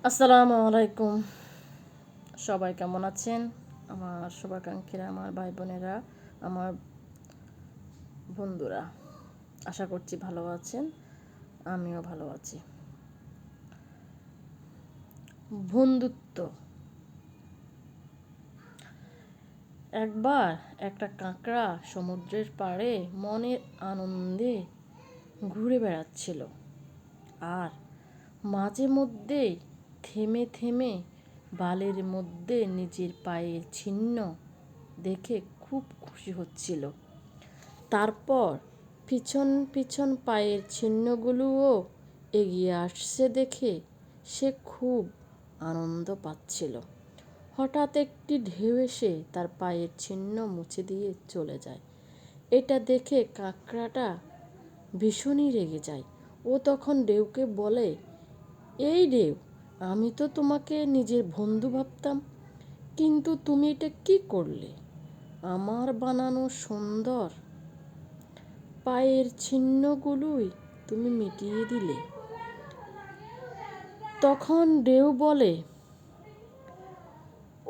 আসসালামু আলাইকুম। সবাই কেমন আছেন? আমার শুভাকাঙ্ক্ষীরা, আমার ভাই বোনেরা, আমার বন্ধুরা, আশা করছি ভালো আছেন। আমিও ভালো আছি। বন্ধুত্ব। একবার একটা কাঁকড়া সমুদ্রের পাড়ে মনের আনন্দে ঘুরে বেড়াচ্ছিল, আর মাঝে মধ্যেই থেমে থেমে বালির মধ্যে নিজের পায়ের চিহ্ন দেখে খুব খুশি হচ্ছিল। তারপর পিছন পিছন পায়ের চিহ্নগুলোও এগিয়ে আসছে দেখে সে খুব আনন্দ পাচ্ছিল। হঠাৎ একটি ঢেউ এসে তার পায়ের চিহ্ন মুছে দিয়ে চলে যায়। এটা দেখে কাঁকড়াটা ভীষণই রেগে যায়। ও তখন ঢেউকে বলে, এই ঢেউ, আমি তো তোমাকে নিজের বন্ধু ভাবতাম, কিন্তু তুমি এটা কি করলে? আমার বানানো সুন্দর পায়ের চিহ্নগুলোই তুমি মিটিয়ে দিলে। তখন ঢেউ বলে,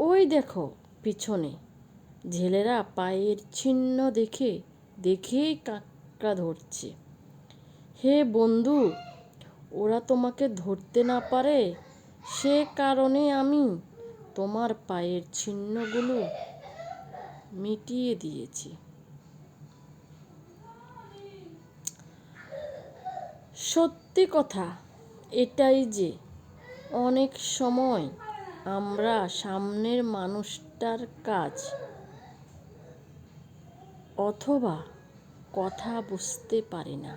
ওই দেখো পিছনে জেলেরা পায়ের চিহ্ন দেখেই কাঁকড়া ধরছে। হে বন্ধু, ওরা তোমাকে ধরতে না পারে, সে কারণে আমি তোমার পায়ের চিহ্নগুলো মিটিয়ে দিয়েছি। সত্যি কথা এটাই যে অনেক সময় আমরা সামনের মানুষটার কাজ অথবা কথা বুঝতে পারি না।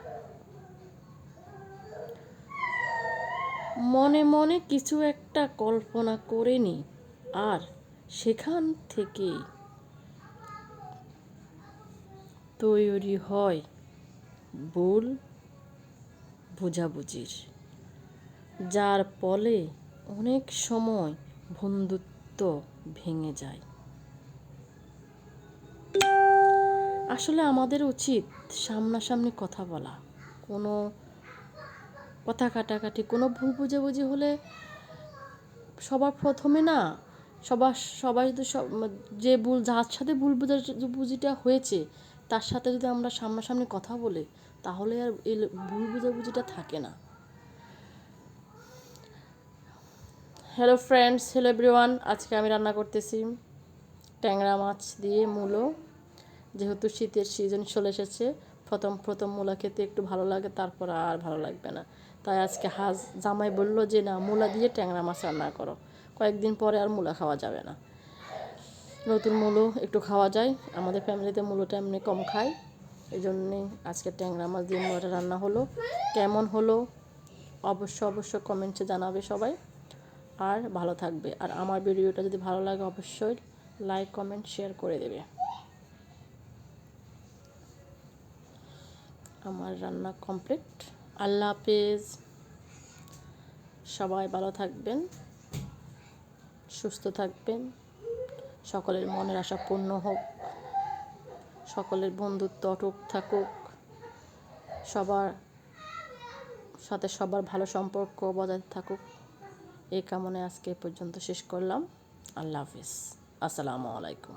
মনে মনে কিছু একটা কল্পনা করে নিই, আর সেখান থেকেই তৈরি হয় ভুল বোঝাবুঝির, যার ফলে অনেক সময় বন্ধুত্ব ভেঙে যায়। আসলে আমাদের উচিত সামনাসামনি কথা বলা। কোনো কথা কাটাকাটি, কোনো ভুল বোঝাবুঝি হলে সবার প্রথমে না, সবাই যদি যে যার সাথে ভুল বোঝাবুঝিটা হয়েছে তার সাথে যদি আমরা সামনাসামনি কথা বলি, তাহলে আর এই ভুল বোঝাবুঝিটা থাকে না। Hello friends, hello everyone. আজকে আমি রান্না করতেছি ট্যাংরা মাছ দিয়ে মূলো। যেহেতু শীতের সিজন চলে এসেছে, প্রথম মূলা খেতে একটু ভালো লাগে, তারপর আর ভালো লাগবে না। তাই আজকে জামাই বললো যে না, মূলা দিয়ে ট্যাংরা মাছ রান্না করো। কয়েকদিন পরে আর মূলা খাওয়া যাবে না, নতুন মূলো একটু খাওয়া যায়। আমাদের ফ্যামিলিতে মূলোটা এমনি কম খায়, এই জন্যে আজকে ট্যাংরা মাছ দিয়ে মূলাটা রান্না হলো। কেমন হলো অবশ্য কমেন্টে জানাবে সবাই, আর ভালো থাকবে। আর আমার ভিডিওটা যদি ভালো লাগে অবশ্যই লাইক, কমেন্ট, শেয়ার করে দেবে। আমার রান্না কমপ্লিট। আল্লাহ হাফেজ। সবাই ভালো থাকবেন, সুস্থ থাকবেন, সকলের মনের আশা পূর্ণ হোক, সকলের বন্ধুত্ব অটুট থাকুক, সবার সাথে সবার ভালো সম্পর্ক বজায় থাকুক, এই কামনায় আজকে পর্যন্ত শেষ করলাম। আল্লাহ হাফেজ। আসসালামু আলাইকুম।